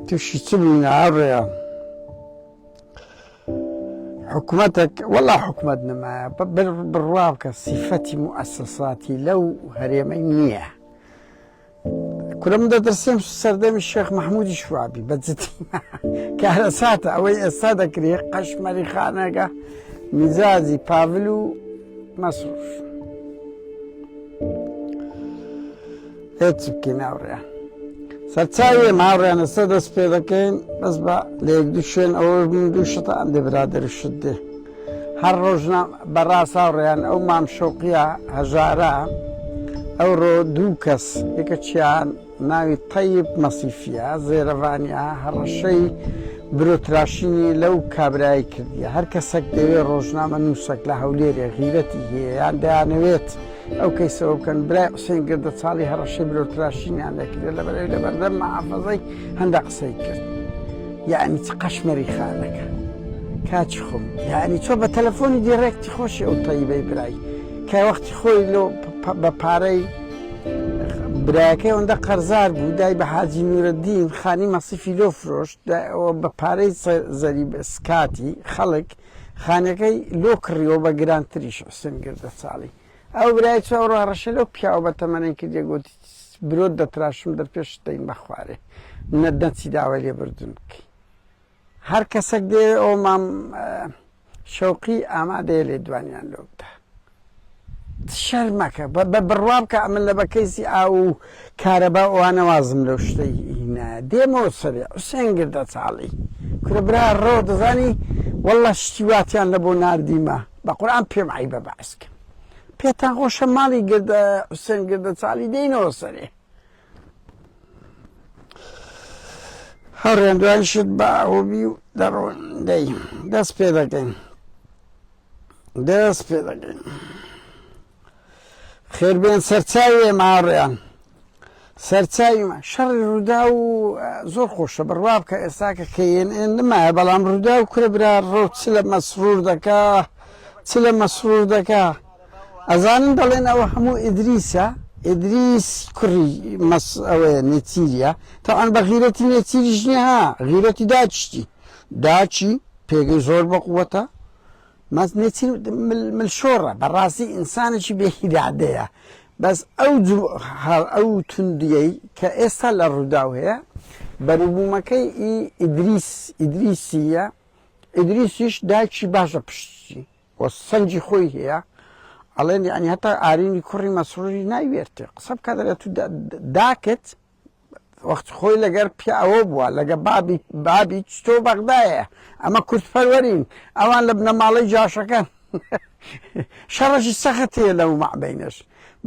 توشي تبني عريا حكومتك والله حكومتنا ما بالرابكة صفتي مؤسساتي لو هريمينية كل مدة درسين سردام الشيخ محمود الشوابي بتزتي كهلا ساتا أوي أستاذ كريه قشمري خانقة مزازي بافلو مصروف هتسبكي ناوريا سرتساوي ماوريا نستدس بيدكين بس با ليك دوشين أو من دوشتا عندي برادر الشدة هر روجنا برا ساوريان أو مام شوقيا هجارا أو رو دوكس يكتشيان ناوي طيب مصيفيا زيرفانيا هر شيء بروتراشيني لو كابراي كرديا هر كسك ديوي روجنامه نووسك لە هەولێرێ غیرەتی هەیە یان دەیانەوێت ئەو کەیسەوە بکەن برای حوسێن گردە چاڵی هەڕەشەی برۆتراشینیان دەکرێت لەبەرەوەی لە بەردەم مەحافەزەی هەندە قسەی کرد یعنی چ قەشمەری خانەکە کاچی خۆم یعنی تۆ بە تەلەفۆنی دیڕێکتی خۆشی ئەو تەیبەی برای کە وەختی خۆی لۆ بە پارەی برایەکەی ئەوەندە قەرزار بوو دای بە حاجی نورەدین خانی مەسیفی لۆ فرۆشت بە پارەی زەریب سکاتی خەڵک خانەکەی لۆ کڕیەوە بە گرانتریش حوسێن گردە چاڵی ئەو برای چۆ ڕەشە لەو پیاوە بە تەمەنەی کردێ گوتی برۆت دەتراشم دەرپێش دەین بەخوارێ نەچی داوای لێ بردون بکەی هەر کەسێک دێ ئەو مام شەوقی ئامادەیە لێ دوانیان لۆ بدە شەرمەکە بە بڕوا بکە ئەمن لە بەکەیسی ئاو کارەبا ئەوانە وازم لەو شتەی هینە دێمەوە سەرێ حوسێن گردە چاڵی کورە برا ڕۆ دەزانی وەڵڵا شتی واتیان لە بۆ ناردیمە بە قورئان پێم عەیبە بەعسکەم پێتان خۆشە ماڵی گردە حوسێن گردە چاڵی دێینەوە سەرێ هەڕێن دوای شت بە ئەوبی و دەڕۆن دەی دەست پێ دەکەین دەست پێ دەکەین خێربێن سەرچاوێ ماڕێیان سەرچاویمە شەڕی ڕوودا و زۆر خۆشە بڕوا بکە ئێستاکە کەیێن نمایە بەڵام ڕوودا و کورە برا ڕۆ چ لە مەسرور دەکا چ لە مەسرور دەکا ئەزانن دەڵێن ئەوە هەموو ئیدریسە ئیدریس کوڕی ئەوەیە نێچیریە تەوان بە غیرەتی نێچیریش نیە ها غیرەتی داچی داچی پێگەی زۆر بە قووەتە نێچیر ملشۆڕە بەڕاستی ئینسانێکی بێهیرادەیە بەس ئەو توندیەی کە ئێستا لە ڕووداو هەیە بەروبوومەکەی ئیدریسیە ئیدریسیش دایکی باشە پشتی وە سەنجی خۆی هەیە ئەڵێن یعنی هەتا ئارینی کوڕی مەسروری نایوێتێ قسە بکە دەرێت تو داکت وەختی خۆی لەگەر پیا ئەوە بووە لەگە بابی تۆ بەغدایە ئەمە کورتپەروەرین ئەوان لە بنەماڵەی جاشەکەن شەڕەشی سەخت هەیە لەو مەعبەینەش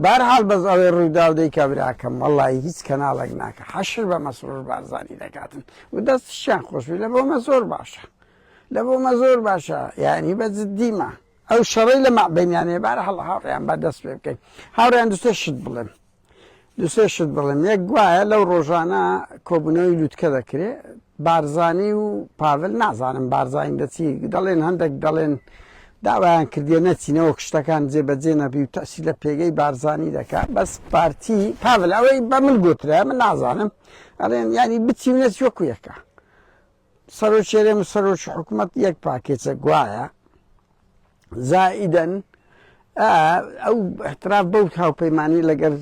بەرحاڵ بەس ئەوەی ڕوودا و دەیکە براکەم وەڵڵی هیچ کەناڵێک ناکە حەشر بە مەسرور بارزانی دەکاتن و دەستیشیان خۆشوی لە بۆمە زۆر باشە لە بۆمە زۆر باشە یعنی بە جددیمە ئەو شەڕەی لە مەعبەینیانەیە بەرحاڵ هاوڕێیان بە دەست پێ بکەین هاوڕێیان دووسێ شت بڵێم دووسێ شت بڵێم یەک گوایە لەو ڕۆژانە کۆبوونەوەی لووتکە دەکرێت بارزانی و پاڤل نازانم بارزانی دەچی دەڵێن هەندێک دەڵێن داوایان کردیە نەچینەوە کشتەکان جێبەجێ نەبی و تەسی لە پێگەی بارزانی دەکات بەس پارتی پاڤل ئەوەی بە من گوترە من نازانم ئەڵێن ینی بچی و نەچی وەکو یەکە سەرۆکێرێم و سەرۆکی حکوومەت یەک پاکێچە گوایە زائیدەن ئەو احتراف بەو هاوپەیمانی لەگەر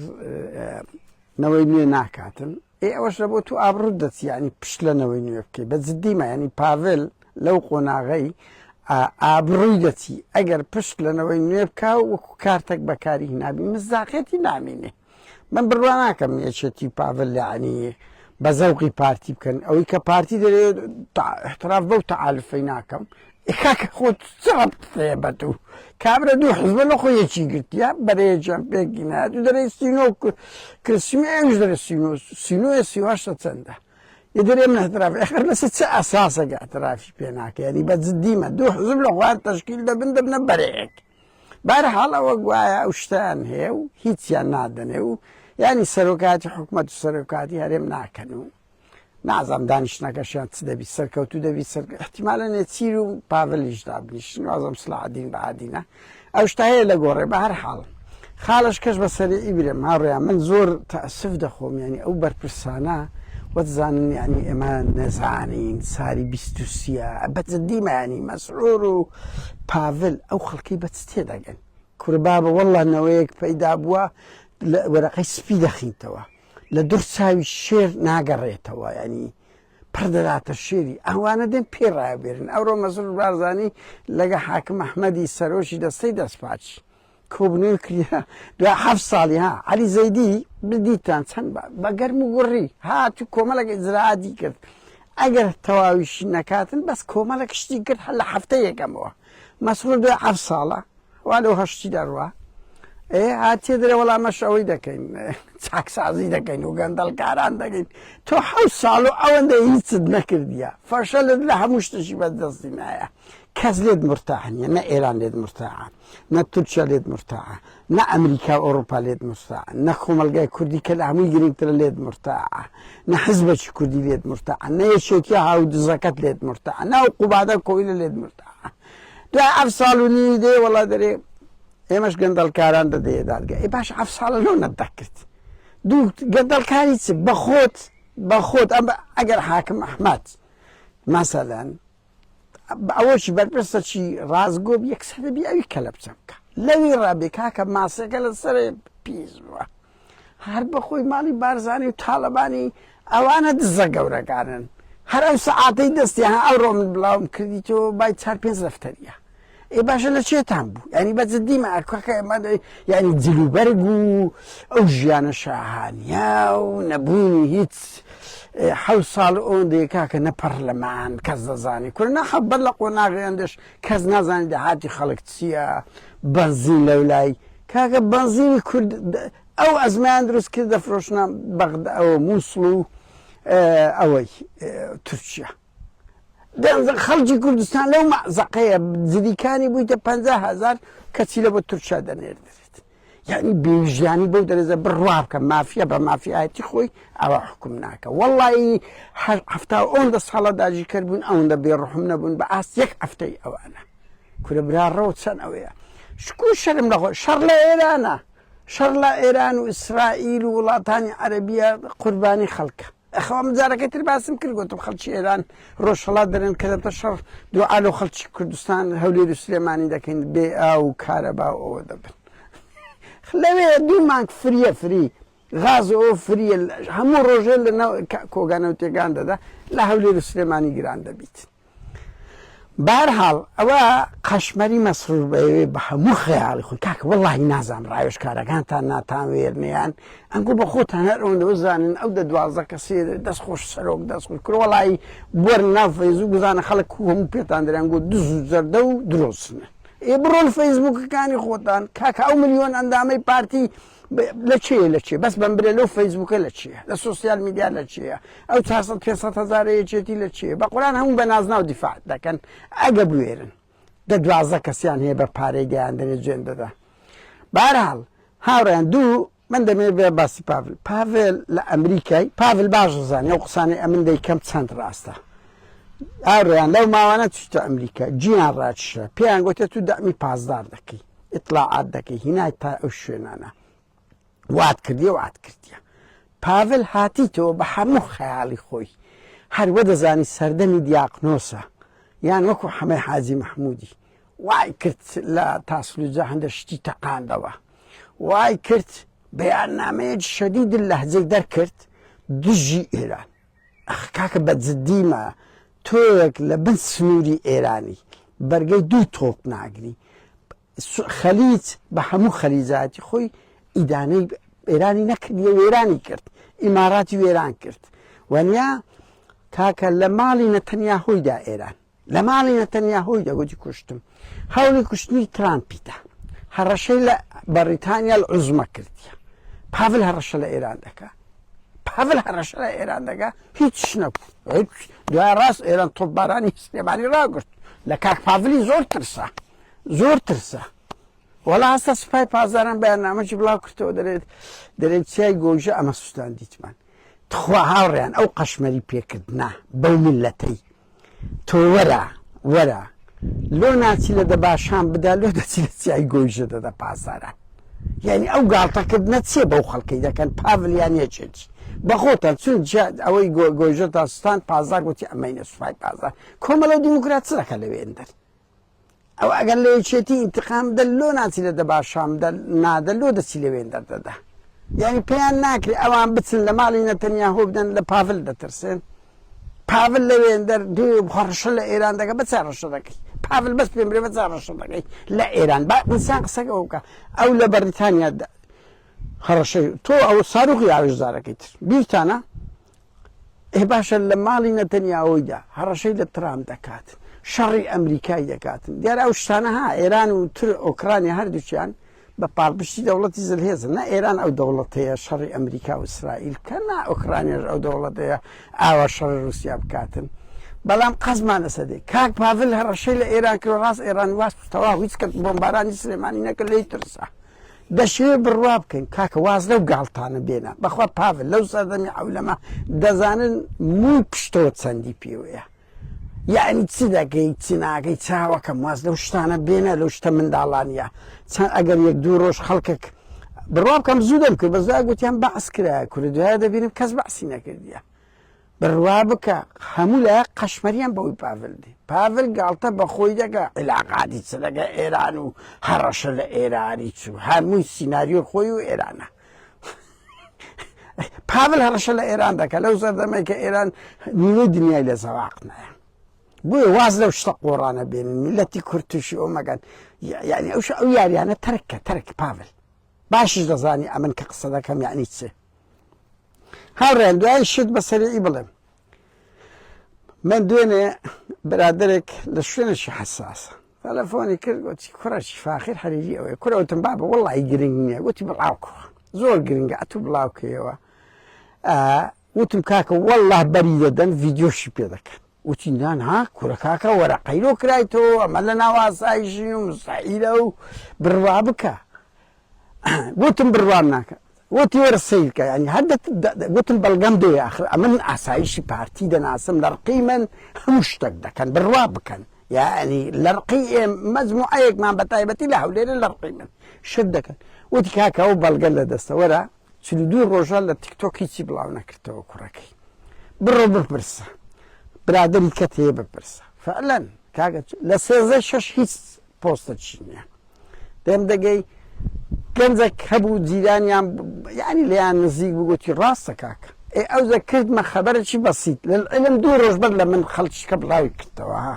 نەوەی نوێ ناکاتن ئەوەش لە بۆ تو ئابڕوت دەچی ینی پشت لە نەوەی نوێ بکەی بە جددیمە ینی پاڤل لەو قۆناغەی ئابڕووی دەچی ئەگەر پشت لەنەوەی نوێ بکە و وەکو کارتێک بەکاری هینابی مزاقێتی نامینێ من بڕوا ناکەم یەکێتی پاڤل یعنی بە زەوقی پارتی بکەن ئەوەی کە پارتی دەرێت احتراف بەو تەعالفەی ناکەم کاکە خۆت چقەت قسەیە بە تو کابرا دوو حزبە لە خۆی یەکی گرتیا بەرەیەکیان پێگینا دوو دەرەی سینۆ کرسیمی ئەوش دەرە سینۆیە سیواشتە چەندە یە دەرێ من احتراف ئەخر لەسەر چه ئەساسەکە احترافی پێ ناکە یعنی بە جددیمە دوو حزب لە خوات تەشکیل دەبن دەبنە بەرەیەک بەرحاڵ ئەوە گوایە ئەو شتیان هەیە و هیچیان نادەنێ و ینی سەرۆکاتی حکوومەت و سەرۆکاتی هەرێم ناکەن و نازام دانیشتنەکەشیان چ دەبی سەرکەوتو دەبی احتیمالە نێچیر و پاڤلیش دابنیشن وازم سڵاحەدین بەعادینە ئەو شتا هەیە لە گۆڕێ بە هەر حاڵ خاڵش کەش بە سەرێ ئیبرێم هاڕێیان من زۆر تەئەسف دەخۆم ینی ئەو بەرپرسانە وتزانن يعني ئێمە نەزانین ساری 23 بەجددیمە ینی مەسرۆر و پاڤل ئەو خەڵکی بەچ تێدەگەن کوربابە وەڵڵانەوەیەک پەیدا بووە وەرەقەی سپی دەخینتەوە لە دوور چاوی شێر ناگەڕێتەوە ینی پڕدەداتە شێری ئەوانە دێن پێڕایبێرن ئەوڕۆ مەسرور بارزانی لەگە حاکم ئەحمەدی سەرۆشی دەستەی دەستپاچ کۆبنەوەی کردە دوای 7 ساڵی ها عەلی زەیدی بدیتان چەند بە گەرم و گوڕی هاتوو کۆمەڵێک ئیجرعاتی کرد ئەگەر تەواویشی نەکاتن بەس کۆمەڵێک شتی کرد هەر لە هەفتە یەکەمەوە مەسرور دوای 7 ساڵە وا لەو هەشتی دەڕوا هاتیە درێ وەڵامەش ئەوەی دەکەین چاکسازی دەکەین و گەندەڵکاران دەکەین تۆ 7 ساڵ و ئەوەندە هیچت نەکردیە فەشەلت لە هەموو شتێکی بەدەستی نایە کەس لێت مرتاح نییە نە ئێران لێت مرتاحە نە تورکیا لێت مرتاحە نە ئەمریکا و ئەوروپا لێت مرتاحە نە کۆمەلگای کوردی کە لە هەمووی گرنگترە لێت مرتاحە نە حزبەکی کوردی لێت مرتاحە نە یەکێکی هاودزەکەت لێت مرتاحە نە قوبادە کۆیلە لێت مرتاحە دوای 7 ساڵ و نی دێ وەڵا دەرێ ئێمەش گەندەڵکاران دەدەیە دادگا باش 7 ساڵە لەو نەتدەکرد دوو گەندەڵکاری چ بەخۆت ئەگەر حاکم ئەحمەد مەسەلەن ئەوەشی بەرپرسە چی ڕازگۆ یەکسەر دەبی ئەوی کەلە بچە بکە لەوی ڕابێ کاکە ماسەکە لە سەرێ پیس بووە هەر بەخۆی ماڵی بارزانی و تاالبانی ئەوانە دزە گەورەکانن هەر ئەو سەعاتەی دەستیان ئەوڕۆ من بڵاوم کردیتەوە بای 4-5 دەفتەریە باشە لە چێتان بوو ینی بەجددیمە ئەکەکە ئێمە ینی جلوبەرگ و ئەو ژیانە شاهانیا و نەبوونی هیچ 7 ساڵ ئەوەندەیە کاکە نە پەرلەمان کەس دەزانی کورد نەخەب بەر لە قۆناغیاندش کەس نازانی دەهاتی خەڵک چییە بەنزین لەولای کاکە بەنزینی کورد ئەو ئەزمیان دروست کرد دەفرۆشنە بەغدا ئەوە مووسڵ و ئەوەی تورکیا خەڵکی کوردستان لەو مەزەقەیە جدیکانی بوویتە 50,000 کەچی لە بۆ تورکیا دەنێردرێت یعنی بێژیانی بەو دەرەزە بڕوا بکە مافیا بە مافیایەتی خۆی ئەوە حکوم ناکە وەڵی 70 ساڵە داگیرکرد بوون ئەوەندە بێڕحم نەبوون بە ئاست یەک هەفتەی ئەوانە کورە براڕەوە چەند ئەوەیە شکو شەرم لەخۆ شەڕ لە ئێرانە شەڕ لە ئێران و ئیسرائیل و وڵاتانی عەرەبیە قوربانی خەڵکە ئەخەوە جارەکەی تر باسم کرد گوتم خەڵکی ئێران ڕۆژهەڵات دەرێن کە دەبتە شەڕ دوعا لەو خەڵکی کوردستان هەولێر و سلێمانی دەکەین بێ ئاو و کارەبا و ئەوە دەبن لەوێ 2 مانگ فریە فری غاز ئەوە فریە هەموو ڕۆژێ لە کۆگانە و تێگان دەدا لە هەولێر و سلێمانی گران دەبیت بارحاڵ ئەوە قەشمەری مەسرور بەوێ بە هەموو خەیاڵی خۆی کاکە وەڵی نازانم ڕاوێژکارەکانتان ناتانوێرنیان ئەنگۆ بە خۆتان هەر ئەوەندەوە زانن ئەو دە 12 کەسێ دەستخۆش سەرۆک دەستخۆش کرد وەڵی بۆر ناو فەیسبوک بزانە خەڵک هەموو پێتان دەریان گۆ دز و زەردە و درۆستنە بڕۆن فەیسبوکەکانی خۆتان کاکە ئەو ملیۆن ئەندامەی پارتی لە چێ بەس بمبرێ لەو فەیسبوکە لە چیە لە سوسیال میدیا لە چیە ئەو 400 هزارەیەکێتی لە چیە بە قورآن هەموو بە نازنا و دیفاع دەکەن ئەگە بوێرن دە 12 کەسیان هەیە بە پارەی دەیاندنێ جوێن دەدا بارحاڵ هاوڕێیان دوو من دەمێ بێ باسی پاڤل لە ئەمریکای پاڤل باش دەزانێ ئەو قسانەی ئەمن دەیکەم چەند ڕاستە ئاڕێیان لەو ماوانە چیتە ئەمریکا جیان ڕاچشە پێیان گوتێت تو دەمی پازدار دەکەی ئیطلاعات دەکەی هینای تا ئەو شوێنانە وات کردیە پاڤل هاتیتەوە بە هەموو خەیاڵی خۆی هەروە دەزانی سەردەمی دیاقنۆسە یان وەکو حەمەی حاجی مەحموودی وای کرد لە تاسلوجە هەندە شتی تەقاندەوە وای کرد بەیاننامەیەک شەدید لەهجەی دەرکرد دژی ئێران کاکە بەجددیمە تۆیەک لە بن سنووری ئێرانی بەرگەی 2 تۆپ ناگری خەلیج بە هەموو خەلیجاتی خۆی ئیدانەی ئێرانی نەکردیە وێرانی کرد ئیماراتی وێران کرد وەنیا کاکە لە ماڵی نەتەنیاهۆیدا ئێران لە ماڵی نەتەنیاهۆیدا گوتی کوشتم هەوڵی کوشتنی ترامپیدا هەڕەشەی لە بەریتانیا العوزمە کردیە پاڤل هەڕەشە لە ئێران دەکا پاڤل هەڕەشە لە ئێران دەکا هیچ نەبوو دوای ڕاست ئێران تۆپبارانی سلێمانی ڕاگرت لە کاک پاڤلی زۆر ترسە وەڵا هەستە سوپای پازاران بەیاننامەی بڵاو کردەوە دەرێت چیای گۆژە ئەمە سوستان دیتمان تخوا هاوڕێیان ئەو قەشمەری پێکردنا بەو میلەتەی تۆ وەرە لۆ ناچی لە دەباشان بدا لۆ دەچی لە چیای گۆژە دەدە پازاران یعنی ئەو گاڵتەکردنە چێ بەو خەڵکەی دەکەن پاڤلیان یەکێک بەخۆتە چون ئەوەی گۆژە تاستان پازار گوتی ئەمەینە سوپای پازار کۆمەڵە دیموکراتچەکە لەوێندەر ئەو ئەگەر لەوێچێتی ئینتقام دە لۆ ناچی لە دەباشام نادە لۆ دەچی لەوێندەر دەدا یعنی پێیان ناکرێت ئەوان بچن لە ماڵی نەتەنیاهۆ بدەن لە پاڤل دەترسێن پاڤل لەوێندەر دوێ خەڕەشە لە ئێران دەکە بە چا ڕەشە دەکەی پاڤل بەس پێم برێ بە چا ڕەشە دەکەی لە ئێران با ئینسان قسەکە بکە ئەو لە بەریتانیا هەڕەشەی تۆ ئەو ساروقی ئاوێژدارەکەی تر بیرتانە ئێ باشە لە ماڵی نەتەنیاهۆیدا هەڕەشەی لە ترام دەکات شەڕی ئەمریکای دەکاتن دیارە ئەو شتانە ها ئێران و تر ئۆکرانی هەردووچیان بە پاڵپشتی دەوڵەتی زلهێزن نە ئێران ئەو دەوڵەتەیە شەڕی ئەمریکا و ئیسرائیل کە نا ئۆکرانیش ئەو دەوڵەتەیە ئاوا شەڕی رووسیا بکاتن بەڵام قەزمان لەسەدێ کاک پاڤل هەڕەشەی لە ئێران کرد ڕاست ئێران واستەوا هیچ کە بۆمبارانی سلێمانی نەکرد لی ترسا دەشێ بڕوا بکەین کاکە واز لەو گاڵتانە بێنە بەخوا پاڤل لەو سەردەمی ئەولەما دەزانن مووی پشتەوە چەندی پێوەیە یعنی چی دەکەی چی ناکەی چاوەکەم واز لەو شتانە بێنە لەو شتە منداڵانە چەند ئەگەر یەک دوو ڕۆژ خەڵکێک بڕوا بکەم زوو دەمکرد بەزای گوتیان بەعس کرایە کوورە دوایە دەبینم کەس بەعسی نەکردیە بڕوا بکە هەموو لە قەشمەریان بەوەی پاڤل دی پاڤل گاڵتە بە خۆی دەکە علاقاتی چ لەگە ئێران و هەڕەشە لە ئێرانی چوو هەمووی سیناریۆ خۆی و ئێرانە پاڤل هەڕەشە لە ئێران دەکە لەو سەردەمەی کە ئێران نیوەی دنیای لە زەواق نایە بۆیە واز لەو شتە قۆڕانە بێنن میلەتی کورد تووشی ئەو مەگەن یعنی ئەو یاریانە تەرکە تەرک پاڤل باشش دەزانی ئەمن کە قسە دەکەم یعنی چێ هاوڕێن دوای شت بە سەریعی بڵێم من دوێنێ برادێک لە شوێنێکی حەساسە تەلەفۆنی کرد گوتی کوڕەکی فاخیر حەریری ئەوەیە کوڕەوتم بابە وەڵی گرنگ نییە گوتی بڵاوکەوە زۆر گرنگە ئەتوو بڵاوکەوە وتم کاکە وەڵڵاه بەری دەدەن ڤیدیۆشی پێ دەکەن وتی نانها کوڕە کاکە وەرەقەیرۆ کرایتەوە ئەمە لە ناو ئاسایشی و مستەعیرە و بڕوا بکە گوتم بڕوام ناکە وتی وەرە سەیرکە ینی گوتم بەڵگەم دێ ئاخر ئەمن ئاسایشی پارتی دەناسم لەرقی من هەموو شتێک دەکەن بڕوا بکەن یعنی لەرقی مەجموعەیەکمان بە تایبەتی لە هەولێرە لەرقی من شت دەکەن وتی کاکە ئەو بەڵگە لە دەستە وەرە 42 ڕۆژە لە تیکتۆک هیچی بڵاو نەکردەوە کوڕەکەی بڕۆ بپرسە برادری کە تێ بپرسە فعلەن کاکە لە 13 هیچ پۆستە چی نییە دەم دەگەی گەنجێک هەبوو جیرانیان یعنی لەیان نزیک بگوتی ڕاستە کاکە ئەوزە کردمە خەبەرێکی بەسیط لەم 2 ڕۆژ بەر لە من خەڵکیکە بڵاوی کردەوە ها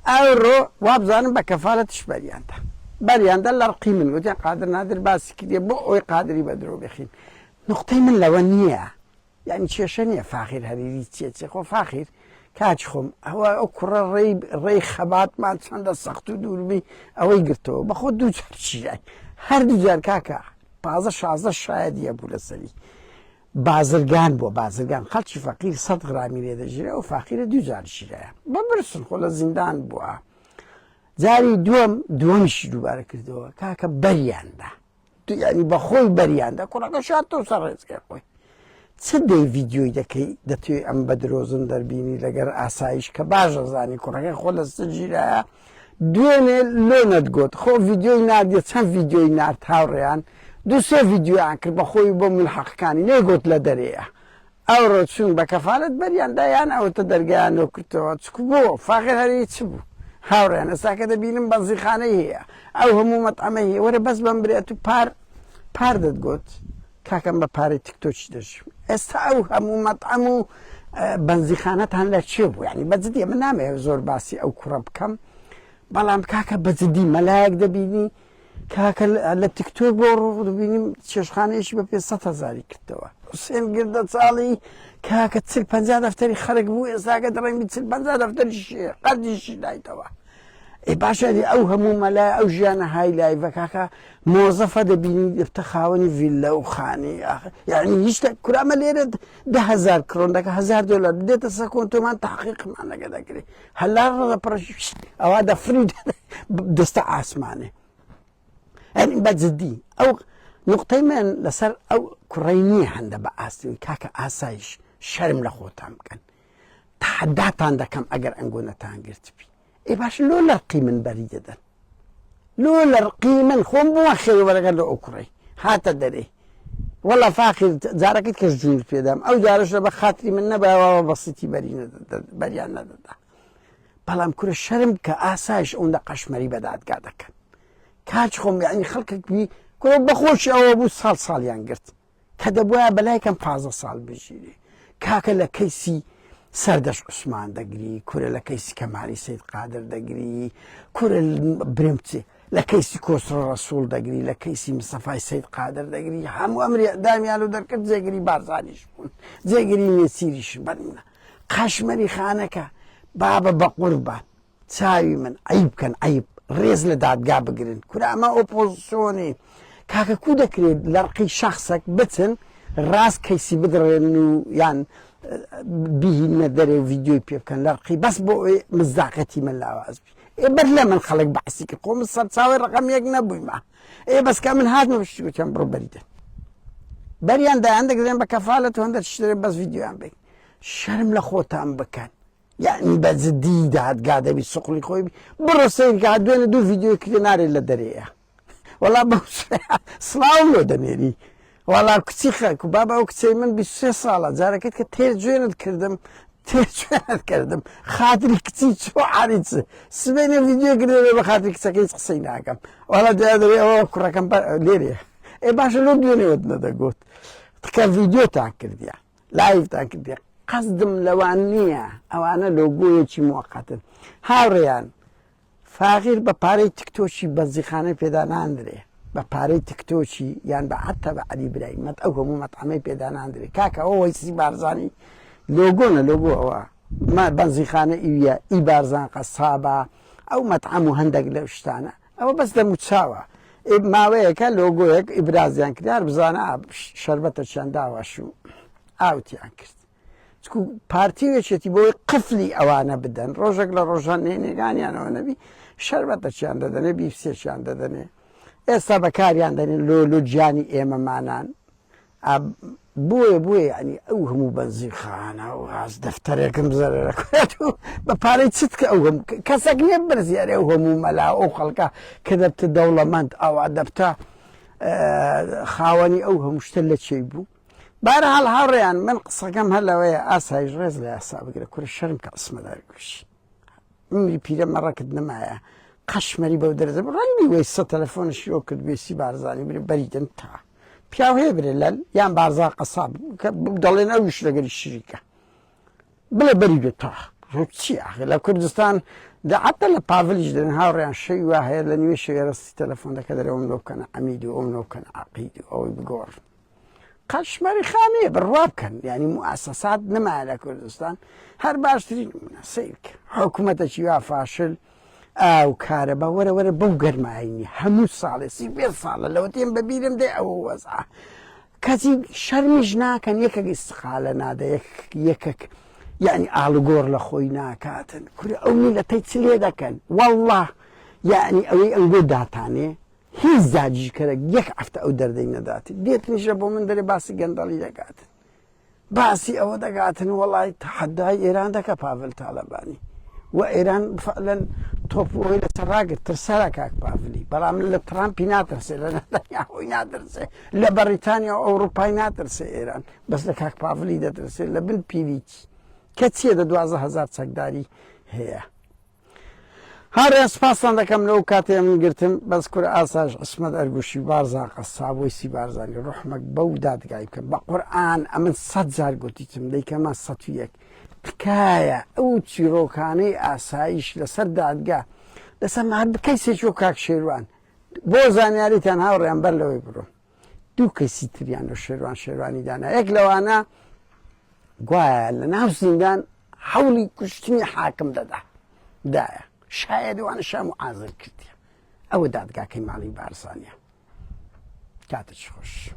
ئەوڕۆ وابزانم بە کەفاڵەتش بەریاندا بەریاندا لەرقی من گوتیان قادر نادر باسی کردێ بۆ ئەوی قادری بە درۆ بخین نقطەی من لەوە نییە یعنی کێشە نییە فاخیر هەریری چێ خۆ فاخیر کاچ خۆم ئەوە ئەو کوڕە ڕێی خەباتمان چەندە سەخت و دووربی ئەوەی گرتەوە بەخۆ دوو جار چیای هەردوو جار کاکە 15 شایەدیە بوو لەسەری بازرگان بۆ بازرگان خەڵکی فەقیر 100 غرامی لێ دەژێرە و فاخیرە دوو جار شیرایە بەبرسن خۆ لە زیندان بووە جاری دووەمیشی دووبارە کردەوە کاکە بەریاندا ینی بە خۆی بەریاندا کوڕەکە شاتەوە سەر ڕێزگای خۆی چ دەی ڤیدیۆی دەکەی دەتوێت ئەم بە درۆزن دەربینی لەگەر ئاسایش کە باش دەزانی کوڕەکەی خۆ لە سجیرایە دوێنێ لۆ نەتگوت خۆ ڤیدیۆی نادێت چەند ڤیدیۆی نرد هاوڕێیان دوسێ ڤیدیۆیان کرد بە خۆی بۆ ملحەقەکانی نێگوت لە دەرەیە ئەوڕۆ چوون بە کەفاڵەت بەریاندایان ئەوتە دەرگایانەوە کردەوە چکو بۆ فاخر هەرەی چ بوو هاوڕێیان ئێستاکە دەبینم بەنزیخانەی هەیە ئەو هەموو مەتعەمە هەیە وەرە بەس بەم برێت و پار دەتگوت کاکەم بە پارەی تیکتۆکی دەژیم ئێستا ئەو هەموو مەتعەم و بەنزیخانەتان لە چێ بوو ینی بەجددیە من نامەوێت زۆر باسی ئەو کوڕە بکەم بەڵام کاکە بەجددی مەلایەک دەبینی کاکە لە تیکتۆک بۆ ڕۆ دەبینیم چێشخانەیەشی بە 500,000 کردەوە حوسێن گردە چاڵی کاکە 40-50 دەفتەری خەرک بوو ئێستاکە دەڕێمی 40-50 دەفتەری قەردیشی دایتەوە ئەی باشە ئەو هەموو مەلای ئەو ژیانە های لایڤە کاکە مۆزەفە دەبینی دەفتە خاوەنی ڤیللە و خانی یعنی هیچ کورامە لێرە 10,000 کڕۆن دەکە $1,000 بدێتە سەر کۆنتۆمان تاقیقمان لەگە دەکرێت هەلا ڕەدە پڕەشی ئەوا دەفری دەستە ئاسمانێ ئەنی بەجددی ئەو نقطەی من لەسەر ئەو کوڕەی نییە هەندە بە ئاستوی کاکە ئاسایش شەرم لە خۆتان بکەن تحداتان دەکەم ئەگەر ئەنگۆنەتان گرتبی ئێ باش لۆ لەرقی من بەری دەدەن لۆ لەرقی من خۆم بووە خێوەرەگەر لە ئەو کوڕەی هاتە دەرێ والله فاخر جاركت كجون فيدام أو جارش بخاطري من نبأ وبسيطي بريان نددا بلام كل الشرم كأساش أون قشمري بدأت قاعدك كاجخم يعني خلقك بي كل بخوش أو أبو صال ينقرت كدبوا بلاي كم فازة صال بجيري كاكل كيسي سردش عثمان دقري كل لكيسي كمالي سيد قادر دقري كل برمتي لكيسي كوسر رسول دقري لكيسي مصطفى سيد قادر دقري هم أمري دائما يالو دركت زي بارزانيش بون زي نسيريش بدنا قشمري خانك بابا بقربان تساوي من عيب كان عيب ريز لداد قابقرن كل ما أوبوزيوني كاكا كودا كريد لرقي شخصك بتن راس كيسي بدر انه يعني به ندري فيديو بيب كان لرقي بس بو مزاقتي من الأواز بي بدلا من خلق بحسيك قوم الصد تساوي رقم يقنبوي معه بس كان هاد ما بشتكو كان برو بريدن بريان دا عندك زين بكفالة وعندك تشتري بس فيديو عم بك شرم لخوتا عم بكان يعني بس جديدة هاد قاعدة بيسوق لي خوي برو سير قاعد وين دو فيديو كده ناري اللي دريها والله بوس سلاو لو دنيري والله كتيخك وبابا وكتي من بسي صالة زارك كتير جوينت كردم خاطري كتير شو عاريت سبيني فيديو كده بخاطري كتاكي تقصيناكم والله جادري او كراكم ليري باش لو دوني ودنا دقوت كان فيديو تاكد يا لايف تاكد يا قصدم لوانية او انا لوجوي شي مؤقتا هاوريان فاغير بپاره تکتوشی بزیخانه پیدا ناندره بپاره تکتوشی یعنی به حتی به علی برای مت او همو مطعمه پیدا ناندره کاکا او ویسی بارزانی لوگو او ما بزیخانه ایویا ای بارزان قصابه او مطعمو هندق لوشتانه او بس ده متساوه ماوه که لوگو یک ابرازیان کردار بزانه شربت چنده واشو آوتیان کرد چکو پارتی وچتی بوی قفلی اوانه بدن روزک لروزان نگانیان او نبی شربت چیان دادنه بیفسی چیان دادنه استا بکاریان دادنه لو جانی ایمه مانان بوی یعنی او همو بنزی خانه او از دفتر یکم زره رکویتو بپاری چیت که او هم کسک نبرزی او همو ملا او خلقه کدبت دولمند او عدبتا خاونی او همشتله چی بو بارحال هاوريان من قصة كم هلا ويا أسايج رز لي أسا بقول كل الشرم كاسمه داركوش مي بيرة مرة كدنا معايا قشمري بودر زب راني ويسا تلفون شو كد بيسي بارزاني بريد انت بياو هي بريلال يان بارزا قصاب بدلين أوش لقى الشركة بلا بريد تاع شو أخي لا كردستان ده حتى لا بافليج ده هاوريان شيء واحد لأني مش يرسي تلفون ده كده أمنو كان عميدي وأمنو كان عقيدي أو بقور قشمري خانه بالرواب كان يعني مؤسسات نما على كردستان هر باشترين سيرك حكومة شيوا فاشل او كهرباء ورا بوغر معيني همو صالة سيبير صالة لو تيم ببيرم دي او وزعه كذي شرمجنا كان يكك استقالة نادا يكك يعني آلوغور لخوينا كاتن كوري أوني لتيتسلي دا كان والله يعني أوي أنقود داتاني هیچ زاجی کرد یک هفته او دردی نداتی دیت میشه با من داری باسی گندالی دکاتن باسی او دکاتن والله تحدای ایران دکا پاول طالبانی و ایران فعلا توپوی لسراغ ترسرا کاک پاولی برام لترامپی ناترسه لنتانیاهوی ناترسه لبریتانیا و اوروپای ناترسه ایران بس لکاک پاولی داترسه لبن پیویچ کتیه ده 12,000 سگداری هیا هر اسپاسان دکم لو کاتی من گرتم بس کور آساج اسمت ارگوشی بارزا قصاب ویسی بارزانی رحمک بوداد گایب کن با قرآن امن 100 زار گوتیتم دیکه ما 101 تکایه او چیروکانی آسایش لسر دادگاه لسر مهر بکیسی چو کاک شیروان بو زانیاری تنها و ریانبر لوی برو دو کسی تریان رو شیروانی دانه یک لوانا گواه لناو زندان حولی کشتنی حاکم دایه شاید وانا شا معاذر كرتيا او دادقا كي مالي بارزانيا كاتش خوش